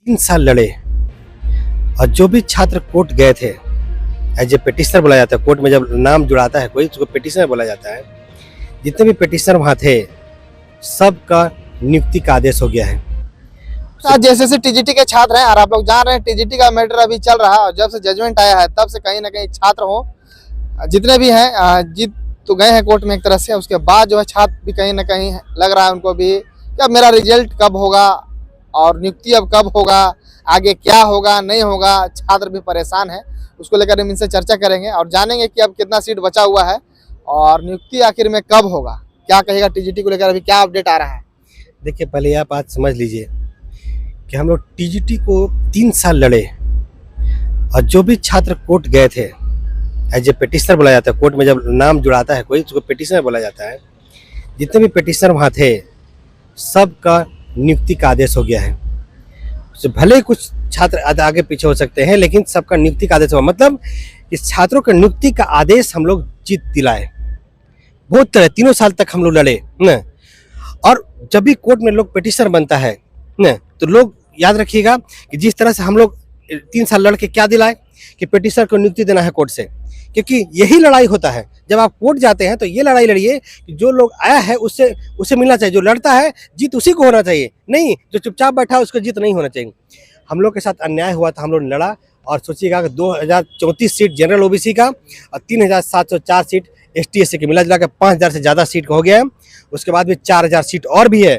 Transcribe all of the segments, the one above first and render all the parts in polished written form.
3 साल लड़े और जो भी छात्र कोर्ट गए थे एज ए पिटिशनर बोला जाता है। कोर्ट में जब नाम जुड़ाता है कोई उसको पिटिशनर बोला जाता है। जितने भी पिटिशनर वहाँ थे सबका नियुक्ति का आदेश हो गया है। जैसे टीजीटी के छात्र हैं और आप लोग जान रहे हैं टीजीटी का मैटर अभी चल रहा है और जब से जजमेंट आया है तब से कहीं ना कहीं छात्र हो जितने भी हैं जीत तो गए हैं कोर्ट में एक तरह से। उसके बाद जो है छात्र भी कहीं ना कहीं लग रहा है उनको भी कि अब मेरा रिजल्ट कब होगा और नियुक्ति अब कब होगा, आगे क्या होगा नहीं होगा। छात्र भी परेशान है, उसको लेकर हम इनसे चर्चा करेंगे और जानेंगे कि अब कितना सीट बचा हुआ है और नियुक्ति आखिर में कब होगा, क्या कहेगा टीजीटी को लेकर, अभी क्या अपडेट आ रहा है। देखिए पहले आप बात समझ लीजिए कि हम लोग टीजीटी को 3 साल लड़े और जो भी छात्र कोर्ट गए थे एज ए पिटिशनर बोला जाता है। कोर्ट में जब नाम जुड़ाता है कोई उसको पिटिशनर बोला जाता है। जितने भी पिटिशनर वहाँ थे सबका नियुक्ति का आदेश हो गया है। तो भले ही कुछ छात्र आगे पीछे हो सकते हैं लेकिन सबका नियुक्ति का आदेश हुआ, मतलब इस छात्रों का नियुक्ति का आदेश हम लोग जीत दिलाए। बहुत तरह 3 साल तक हम लोग लड़े न, और जब भी कोर्ट में लोग पिटिशनर बनता है न, तो लोग याद रखिएगा कि जिस तरह से हम लोग 3 साल लड़ के क्या दिलाए कि पिटिशनर को नियुक्ति देना है कोर्ट से, क्योंकि यही लड़ाई होता है। जब आप कोर्ट जाते हैं तो ये लड़ाई लड़िए कि जो लोग आया है उससे मिलना चाहिए। जो लड़ता है जीत उसी को होना चाहिए, नहीं जो चुपचाप बैठा है उसको जीत नहीं होना चाहिए। हम लोग के साथ अन्याय हुआ था, हम लोग लड़ा और सोचिएगा कि 2034 सीट जनरल ओबीसी का और 3704 सीट ST/SC की मिला जुला के 5000 से ज़्यादा सीट हो गया है। उसके बाद भी 4000 सीट और भी है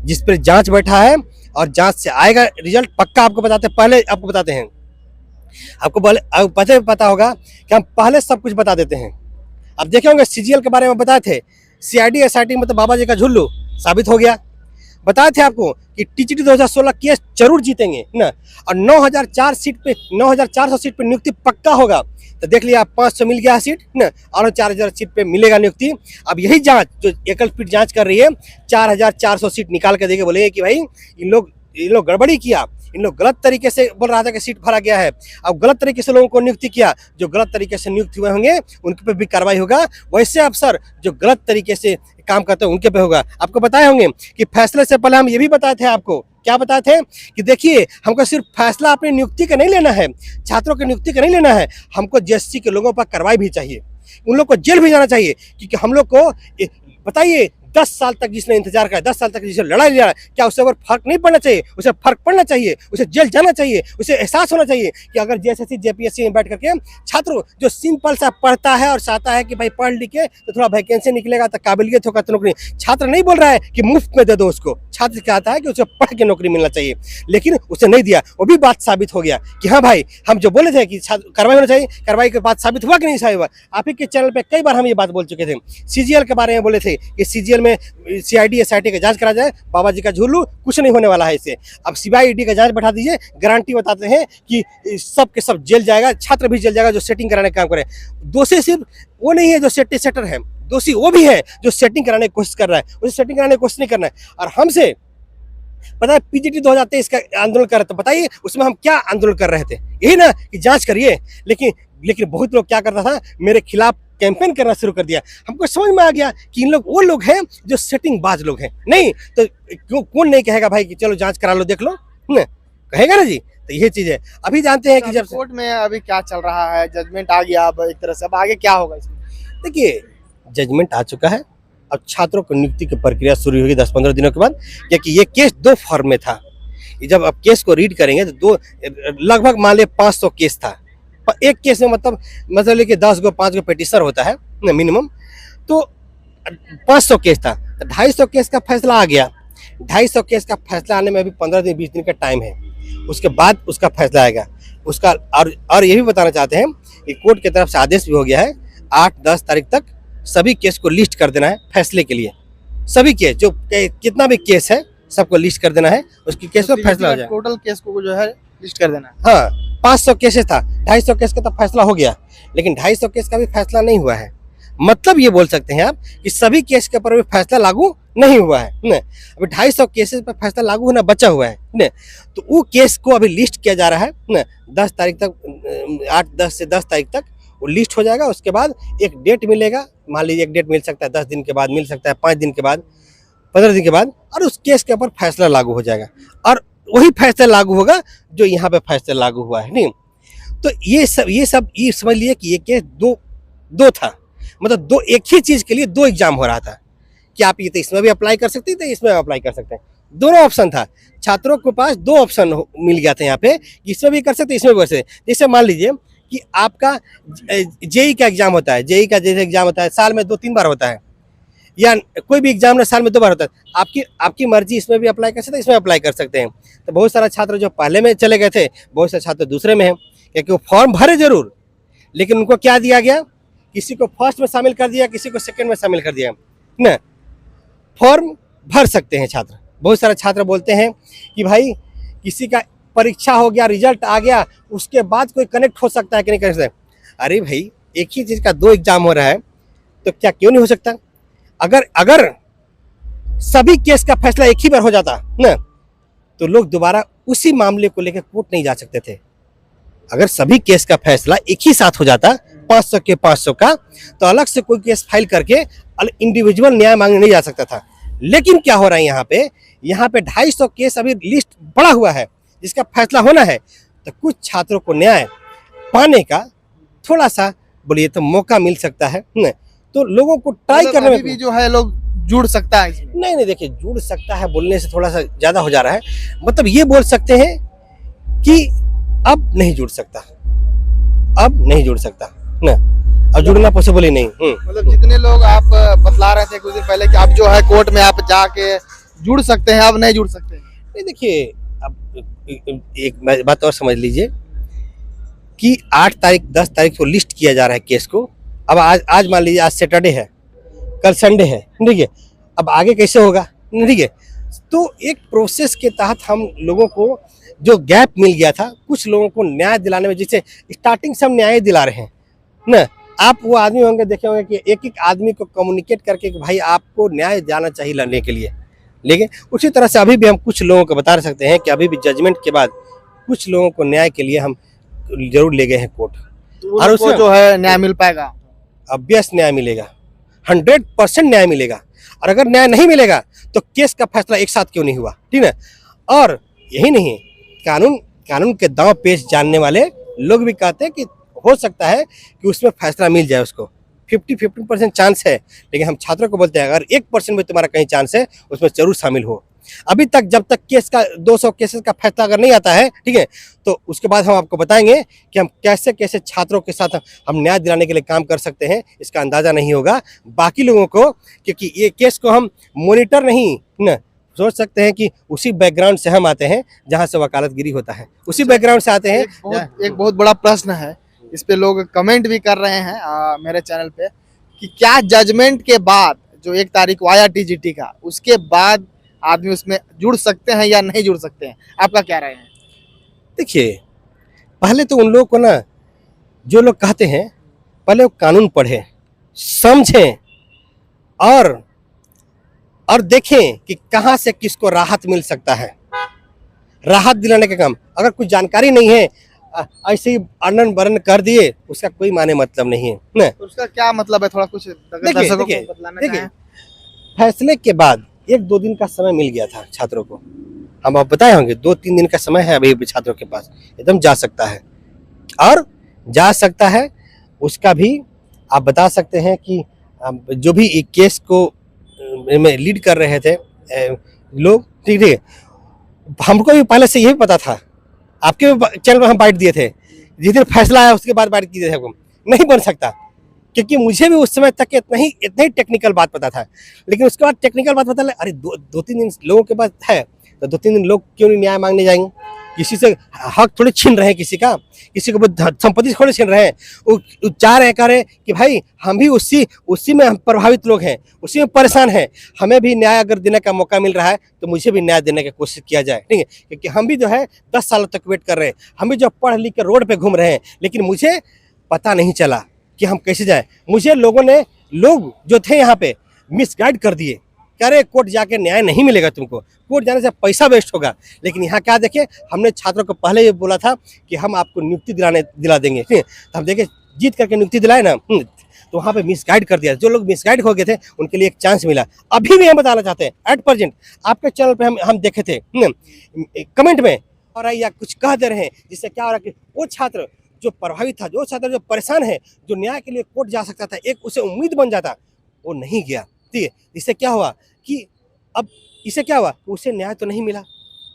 जिस पर जाँच बैठा है और जाँच से आएगा रिजल्ट पक्का। आपको बताते हैं, पहले आपको बताते हैं, आपको पता होगा कि हम पहले सब कुछ बता देते हैं। अब देखे होंगे CGL के बारे में बताए थे, CID SIT मतलब बाबा जी का झुल्लू साबित हो गया। बताए थे आपको कि टीजीटी 2016 केस जरूर जीतेंगे ना, और 9400 सीट पे नियुक्ति पक्का होगा। तो देख लिया 500 मिल गया सीट ना, और 4000 सीट पे मिलेगा नियुक्ति। अब यही जांच जो एकल पीठ जांच कर रही है 4400 सीट निकाल के देके बोलेंगे कि भाई इन लोग गड़बड़ी किया, इन लोग गलत तरीके से बोल रहा था कि सीट भरा गया है। अब गलत तरीके से लोगों को नियुक्ति किया, जो गलत तरीके से नियुक्त हुए होंगे उनके पे भी कार्रवाई होगा। वैसे अफसर जो गलत तरीके से काम करते हैं उनके पे होगा। आपको बताए होंगे कि फैसले से पहले हम ये भी बताए थे आपको, क्या बताए थे कि देखिए हमको सिर्फ फैसला अपनी नियुक्ति का नहीं लेना है, छात्रों की नियुक्ति का नहीं लेना है, हमको JSC के लोगों पर कार्रवाई भी चाहिए, उन लोग को जेल भी जाना चाहिए। क्योंकि हम लोग को बताइए 10 साल तक जिसने इंतजार करा, 10 साल तक जिसने लड़ाई लड़ा, क्या उससे और फर्क नहीं पड़ना चाहिए? उसे फर्क पड़ना चाहिए, उसे जेल जाना चाहिए, उसे एहसास होना चाहिए कि अगर JSSC JPSC में बैठ करके छात्र जो सिंपल सा पढ़ता है और चाहता है कि भाई पढ़ लिखे तो थोड़ा वैकेंसी निकलेगा तो काबिलियत होगा तो नौकरी। छात्र नहीं बोल रहा है कि मुफ्त में दे दो उसको, छात्र चाहता है कि उसे पढ़ के नौकरी मिलना चाहिए, लेकिन उसे नहीं दिया। वो भी बात साबित हो गया कि हाँ भाई हम जो बोले थे कि कार्रवाई होना चाहिए, कार्रवाई के बाद साबित हुआ कि नहीं साबित हुआ। आप ही के चैनल पे कई बार हम ये बात बोल चुके थे। CGL के बारे में बोले थे कि CGL में CID SIT का जांच करा जाए, बाबा जी का झुल्लू कुछ नहीं होने वाला है इससे। अब CBI ED का जांच बैठा दीजिए, गारंटी बताते हैं कि सब के सब जेल जाएगा, छात्र भी जेल जाएगा जो सेटिंग कराने का काम करे। दोषी सिर्फ वो नहीं है जो सेटर है, दोषी वो भी है जो सेटिंग कराने की कोशिश कर रहा है, उसे सेटिंग कराने की कोशिश नहीं करना है। और हमसे पता है PGT 2023 का आंदोलन कर रहे थे, बताइए उसमें हम क्या आंदोलन कर रहे थे, यही ना कि जांच करिए। लेकिन बहुत लोग क्या करता था, मेरे खिलाफ कैंपेन करना शुरू कर दिया। हमको समझ में आ गया कि इन लोग वो लोग हैं जो सेटिंग बाज लोग हैं। नहीं तो कौन नहीं कहेगा भाई कि चलो जांच करा लो देख लो न, कहेगा ना जी। तो ये चीज है। अभी जानते हैं कि जब कोर्ट में अभी क्या चल रहा है, जजमेंट आ गया अब एक तरह से, अब आगे क्या होगा इसमें। देखिए जजमेंट आ चुका है, अब छात्रों को नियुक्ति की प्रक्रिया शुरू होगी 10-15 दिनों के बाद, क्योंकि ये केस 2 फॉर्म में था। जब आप केस को रीड करेंगे तो लगभग मान लिया 500 केस था। एक केस में मतलब लेके 10 गो 5 गो पिटिशनर होता है मिनिमम, तो 500 केस था। तो 250 केस का फैसला आ गया। 250 केस का फैसला आने में अभी 15 दिन 20 दिन का टाइम है, उसके बाद उसका फैसला आएगा उसका। और ये भी बताना चाहते हैं कि कोर्ट की तरफ से आदेश भी हो गया है 8-10 तारीख तक सभी केस को लिस्ट कर देना है फैसले के लिए। सभी केस जो कितना भी केस है सबको लिस्ट कर देना है, उसकी केस पर फैसला हो जाए। टोटल केस को जो है लिस्ट कर देना है। हाँ 500 केसेस था, 250 केस का तो फैसला हो गया, लेकिन 250 केस का भी फैसला नहीं हुआ है। मतलब ये बोल सकते हैं आप कि सभी केस के ऊपर भी फैसला लागू नहीं हुआ है न। अभी 250 केसेस पर फैसला लागू होना बचा हुआ है न, तो वो केस को अभी लिस्ट किया जा रहा है न। 10 तारीख तक 8-10 से 10 तारीख तक वो लिस्ट हो जाएगा। उसके बाद एक डेट मिलेगा, मान लीजिए एक डेट मिल सकता है 10 दिन के बाद, मिल सकता है 5 दिन के बाद, 15 दिन के बाद, और उस केस के ऊपर फैसला लागू हो जाएगा। और वही फैसला लागू होगा जो यहाँ पे फैसला लागू हुआ है। नहीं तो ये सब ये समझ लिए कि ये केस दो था, मतलब दो एक ही चीज के लिए दो एग्जाम हो रहा था कि आप ये तो इसमें भी अप्लाई कर सकते थे, इसमें अप्लाई कर सकते हैं। दोनों ऑप्शन था, छात्रों के पास दो ऑप्शन मिल गया था यहाँ पे, इसमें भी कर सकते, इसमें भी कर सकते। जैसे मान लीजिए कि आपका जेई का एग्जाम होता है, जेई का जैसे एग्जाम होता है साल में 2-3 बार होता है, या कोई भी एग्जाम ना साल में 2 बार होता है, आपकी मर्जी, इसमें भी अप्लाई कर सकते हैं, इसमें अप्लाई कर सकते हैं। तो बहुत सारा छात्र जो पहले में चले गए थे, बहुत सारे छात्र दूसरे में हैं, क्योंकि वो फॉर्म भरे जरूर, लेकिन उनको क्या दिया गया, किसी को फर्स्ट में शामिल कर दिया, किसी को सेकंड में शामिल कर दिया ना। फॉर्म भर सकते हैं छात्र। बहुत सारे छात्र बोलते हैं कि भाई किसी का परीक्षा हो गया, रिजल्ट आ गया, उसके बाद कोई कनेक्ट हो सकता है कि नहीं कर सकता। अरे भाई एक ही चीज का दो एग्जाम हो रहा है, तो क्या क्यों नहीं हो सकता। अगर सभी केस का फैसला एक ही बार हो जाता ना, तो लोग दोबारा उसी मामले को लेकर कोर्ट नहीं जा सकते थे। अगर सभी केस का फैसला एक ही साथ हो जाता 500 के 500 का, तो अलग से कोई केस फाइल करके इंडिविजुअल न्याय मांगने नहीं जा सकता था। लेकिन क्या हो रहा है यहाँ पे 250 केस अभी लिस्ट पड़ा हुआ है जिसका फैसला होना है, तो कुछ छात्रों को न्याय पाने का थोड़ा सा बोलिए तो मौका मिल सकता है न? तो लोगों को ट्राई करने में भी जो है लोग जुड़ सकता है इसमें। नहीं देखिए, जुड़ सकता है बोलने से थोड़ा सा ज्यादा हो जा रहा है, मतलब ये बोल सकते हैं कि अब नहीं जुड़ सकता, अब नहीं जुड़ सकता ना, अब जुड़ना पॉसिबल ही नहीं। मतलब जितने लोग आप बतला रहे थे कुछ दिन पहले कि अब जो है कोर्ट में आप जाके जुड़ सकते हैं, अब नहीं जुड़ सकते। नहीं देखिए, अब एक बात और समझ लीजिए कि 8 तारीख 10 तारीख को लिस्ट किया जा रहा है केस को। अब आज मान लीजिए आज सैटरडे है, कल संडे है, ठीक है, अब आगे कैसे होगा, ठीक है। तो एक प्रोसेस के तहत हम लोगों को जो गैप मिल गया था, कुछ लोगों को न्याय दिलाने में, जिसे स्टार्टिंग से हम न्याय दिला रहे हैं ना, आप वो आदमी होंगे, देखे होंगे कि एक एक आदमी को कम्युनिकेट करके कि भाई आपको न्याय जाना चाहिए लड़ने के लिए। लेकिन उसी तरह से अभी भी हम कुछ लोगों को बता सकते हैं कि अभी भी जजमेंट के बाद कुछ लोगों को न्याय के लिए हम जरूर ले गए हैं कोर्ट, और उसको जो है न्याय मिल पाएगा, ऑब्वियस न्याय मिलेगा, 100% न्याय मिलेगा। और अगर न्याय नहीं मिलेगा तो केस का फैसला एक साथ क्यों नहीं हुआ, ठीक है। और यही नहीं, कानून के दांव पेच जानने वाले लोग भी कहते हैं कि हो सकता है कि उसमें फैसला मिल जाए उसको, 50% चांस है। लेकिन हम छात्रों को बोलते हैं अगर 1% में तुम्हारा कहीं चांस है, उसमें जरूर शामिल हो। अभी तक जब तक केस का 200 केसेस का फैसला अगर नहीं आता है, ठीक है, तो उसके बाद हम आपको बताएंगे कि हम कैसे कैसे छात्रों के साथ हम न्याय दिलाने के लिए काम कर सकते हैं। इसका अंदाजा नहीं होगा बाकी लोगों को, क्योंकि ये केस को हम मॉनिटर नहीं न सोच सकते हैं कि उसी बैकग्राउंड से हम आते हैं जहां से वकालतगिरी होता है, उसी बैकग्राउंड से आते हैं। एक बहुत बड़ा प्रश्न है, इस पे लोग कमेंट भी कर रहे हैं मेरे चैनल पे कि क्या जजमेंट के बाद जो 1 तारीख को आया टीजीटी का, उसके बाद आदमी उसमें जुड़ सकते हैं या नहीं जुड़ सकते हैं, आपका क्या राय है? देखिए, पहले तो उन लोगों को ना, जो लोग कहते हैं, पहले वो कानून पढ़ें, समझें और देखें कि कहां से किसको राहत मिल सकता है। राहत दिलाने का काम, अगर कुछ जानकारी नहीं है ऐसे ही अनन बरन कर दिए, उसका कोई माने मतलब नहीं है ना। तो उसका क्या मतलब है, थोड़ा कुछ दर्शकों को बतलाना चाहें? फैसले के बाद 1-2 दिन का समय मिल गया था छात्रों को, हम आप बताए होंगे 2-3 दिन का समय है अभी भी छात्रों के पास, एकदम जा सकता है। और जा सकता है उसका भी आप बता सकते हैं कि जो भी केस को में लीड कर रहे थे लोग, ठीक है, हमको भी पहले से यही पता था, आपके चैनल पर हम बाइट दिए थे, जिस दिन फैसला आया उसके बाद बाइट किए थे, हमको नहीं बन सकता, क्योंकि मुझे भी उस समय तक इतना ही टेक्निकल बात पता था। लेकिन उसके बाद टेक्निकल बात पता लगा, अरे 2-3 दिन लोगों के पास है, तो 2-3 दिन लोग क्यों नहीं न्याय मांगने जाएंगे। किसी से हक थोड़ी छीन रहे हैं, किसी को संपत्ति थोड़ी छीन रहे हैं। वो चाह रहे हैं, कह रहे हैं कि भाई हम भी उसी में हम प्रभावित लोग हैं, उसी में परेशान हैं, हमें भी न्याय अगर देने का मौका मिल रहा है तो मुझे भी न्याय देने की कोशिश किया जाए, ठीक है। क्योंकि हम भी जो है 10 सालों तक वेट कर रहे हैं, हम भी जो पढ़ लिख के रोड पे घूम रहे हैं, लेकिन मुझे पता नहीं चला कि हम कैसे जाएं। मुझे लोग जो थे यहाँ पे मिसगाइड कर दिए, कह रहे कोर्ट जाके न्याय नहीं मिलेगा तुमको, कोर्ट जाने से पैसा वेस्ट होगा। लेकिन यहाँ क्या देखे, हमने छात्रों को पहले ये बोला था कि हम आपको नियुक्ति दिला देंगे, ठीक है। तो हम देखे जीत करके नियुक्ति दिलाए ना, तो वहाँ पे मिसगाइड कर दिया। जो लोग मिसगाइड हो गए थे उनके लिए एक चांस मिला। अभी भी हम बताना चाहते हैं एट प्रेजेंट आपके चैनल पे हम देखे थे कमेंट में और या कुछ कह दे रहे हैं, जिससे क्या हो रहा है कि वो छात्र जो प्रभावित था, जो छात्र जो परेशान है, जो न्याय के लिए कोर्ट जा सकता था, एक उसे उम्मीद बन जाता, वो नहीं गया। ठीक है, इससे क्या हुआ कि अब इसे क्या हुआ, उसे न्याय तो नहीं मिला।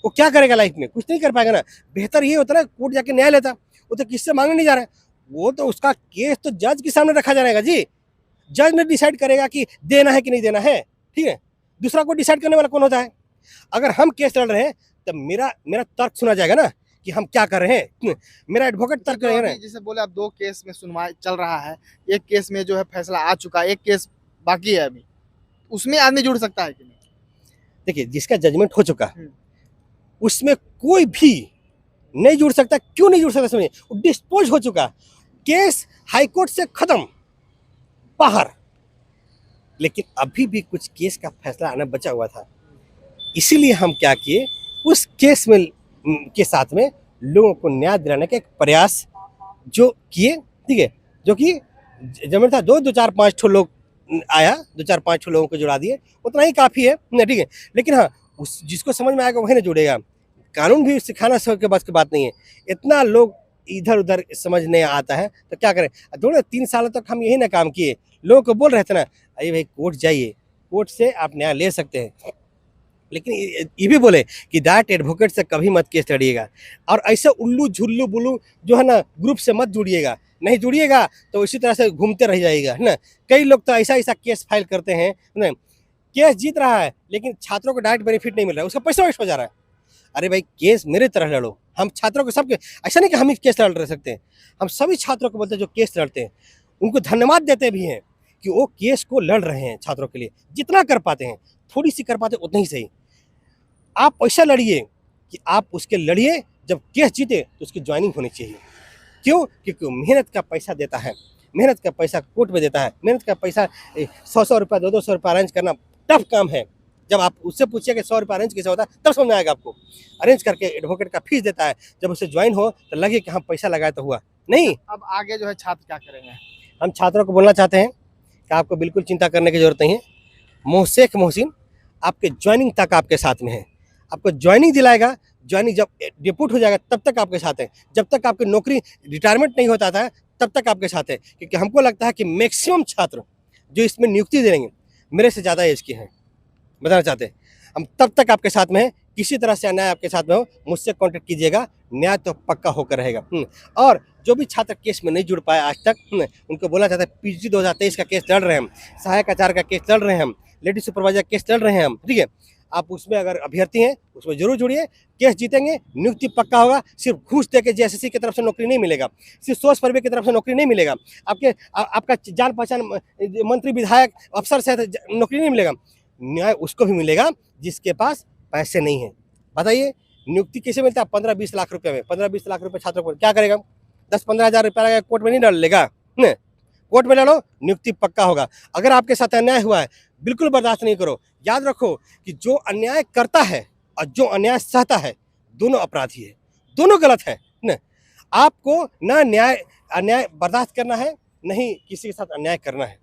वो क्या करेगा लाइफ में, कुछ नहीं कर पाएगा ना। बेहतर ये होता ना कोर्ट जाके न्याय लेता। वो तो किससे मांगने नहीं जा रहा है, वो तो उसका केस तो जज के सामने रखा जाएगा जी। जज ने डिसाइड करेगा कि देना है कि नहीं देना है। ठीक है, दूसरा को डिसाइड करने वाला कौन होता है। अगर हम केस लड़ रहे हैं तब मेरा तर्क सुना जाएगा ना कि हम क्या कर रहे हैं। मेरा एडवोकेट तर्क तो करेगा अभी ना। जैसे बोले अब 2 केस में सुनवाई चल रहा है, एक केस में जो है फैसला आ चुका है, एक केस बाकी है अभी, उसमें आदमी जुड़ सकता है कि नहीं? देखिए, जिसका जजमेंट हो चुका हम्म। उसमें कोई भी नहीं जुड़ सकता। क्यों नहीं जुड़ सकता, समझिए, वो डिस्पोज हो चुका, केस हाईकोर्ट से खत्म, बाहर। लेकिन अभी भी कुछ केस का फैसला आना बचा हुआ था। इसीलिए हम क्या किए, उस केस में के साथ में लोगों को न्याय दिलाने का एक प्रयास जो किए। ठीक है, जो कि जब था दो चार पाँच ठो लोग आया, 2-4-5 ठो लोगों को जुड़ा दिए, उतना ही काफ़ी है ना। ठीक है, लेकिन हाँ, उस जिसको समझ में आएगा वही ना जुड़ेगा। कानून भी सिखाना सबके बस की बात नहीं है। इतना लोग इधर उधर समझ नहीं आता है तो क्या करें। थोड़े 3 सालों तक हम यही ना काम किए, लोगों को बोल रहे थे ना, अरे भाई कोर्ट जाइए, कोर्ट से आप न्याय ले सकते हैं। लेकिन ये भी बोले कि दैट एडवोकेट से कभी मत केस लड़िएगा, और ऐसे उल्लू झुल्लू बुल्लू जो है ना ग्रुप से मत जुड़िएगा। नहीं जुड़िएगा तो इसी तरह से घूमते रह जाइएगा, है ना। कई लोग तो ऐसा केस फाइल करते हैं ना, केस जीत रहा है लेकिन छात्रों को डायरेक्ट बेनिफिट नहीं मिल रहा है, उसका पैसा वेस्ट हो जा रहा है। अरे भाई केस मेरे तरह लड़ो। हम छात्रों को सबके, ऐसा नहीं कि हम ही केस लड़ रह सकते हैं, हम सभी छात्रों को बोलते हैं जो केस लड़ते हैं उनको धन्यवाद देते भी हैं कि वो केस को लड़ रहे हैं छात्रों के लिए। जितना कर पाते हैं, थोड़ी सी कर पाते उतना ही सही। आप ऐसा लड़िए कि आप उसके लड़िए, जब केस जीते तो उसकी ज्वाइनिंग होनी चाहिए। क्यों? क्योंकि मेहनत का पैसा देता है, मेहनत का पैसा कोर्ट में देता है, मेहनत का पैसा 100 रुपया 200 रुपया अरेंज करना टफ काम है। जब आप उससे पूछिए कि 100 रुपया अरेंज कैसे होता है, तब समझ में आएगा आपको। अरेंज करके एडवोकेट का फीस देता है, जब उसे ज्वाइन हो तो लगे कि हाँ पैसा लगाया तो हुआ नहीं। अब आगे जो है छात्र क्या करेंगे? हम छात्रों को बोलना चाहते हैं कि आपको बिल्कुल चिंता करने की जरूरत नहीं है। शेख मोहसिन आपके ज्वाइनिंग तक आपके साथ में है, आपको ज्वाइनिंग दिलाएगा। ज्वाइनिंग जब डिप्यूट हो जाएगा तब तक आपके साथ है, जब तक आपकी नौकरी रिटायरमेंट नहीं होता था तब तक आपके साथ है। क्योंकि हमको लगता है कि मैक्सिमम छात्र जो इसमें नियुक्ति देंगे मेरे से ज़्यादा एज के हैं, बताना चाहते हैं। हम तब तक आपके साथ में हैं, किसी तरह से अन्याय आपके साथ में हो मुझसे कांटेक्ट कीजिएगा, न्याय तो पक्का होकर रहेगा। और जो भी छात्र केस में नहीं जुड़ पाए आज तक, उनको बोलना चाहते हैं पीजी 2023 का केस लड़ रहे हैं हम, सहायक आचार्य का केस लड़ रहे हैं हम, लेडी सुपरवाइजर केस लड़ रहे हैं हम। ठीक है, आप उसमें अगर अभ्यर्थी हैं उसमें जरूर जुड़िए, केस जीतेंगे, नियुक्ति पक्का होगा। सिर्फ घूस देके जेएसएससी की तरफ से नौकरी नहीं मिलेगा, सिर्फ सोच सर्वे की तरफ से नौकरी नहीं मिलेगा, आपका जान पहचान मंत्री विधायक अफसर से नौकरी नहीं मिलेगा। न्याय उसको भी मिलेगा जिसके पास पैसे नहीं है। बताइए नियुक्ति कैसे मिलता है? 15-20 लाख रुपए में। 15-20 लाख रुपए छात्रों को क्या करेगा? 10-15 हज़ार रुपया लगा कोर्ट में नहीं लड़ लेगा, कोर्ट में लड़ो, नियुक्ति पक्का होगा। अगर आपके साथ अन्याय हुआ है बिल्कुल बर्दाश्त नहीं करो। याद रखो कि जो अन्याय करता है और जो अन्याय सहता है दोनों अपराधी है, दोनों गलत है ना। आपको ना अन्याय बर्दाश्त करना है, नहीं किसी के साथ अन्याय करना है।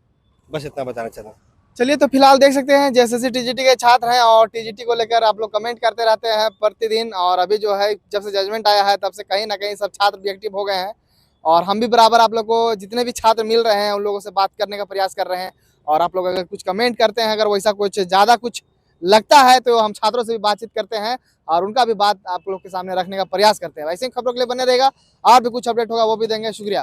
बस इतना बताना चाहता हूँ। चलिए, तो फिलहाल देख सकते हैं जेएसएससी टीजीटी के छात्र हैं और टीजीटी को लेकर आप लोग कमेंट करते रहते हैं प्रतिदिन। और अभी जो है जब से जजमेंट आया है तब से कहीं ना कहीं सब छात्र भी एक्टिव हो गए हैं। और हम भी बराबर आप लोग को जितने भी छात्र मिल रहे हैं उन लोगों से बात करने का प्रयास कर रहे हैं। और आप लोग अगर कुछ कमेंट करते हैं, अगर वैसा कुछ ज़्यादा कुछ लगता है तो हम छात्रों से भी बातचीत करते हैं और उनका भी बात आप लोग के सामने रखने का प्रयास करते हैं। वैसे ही खबरों के लिए बने रहेगा, और भी कुछ अपडेट होगा वो भी देंगे। शुक्रिया।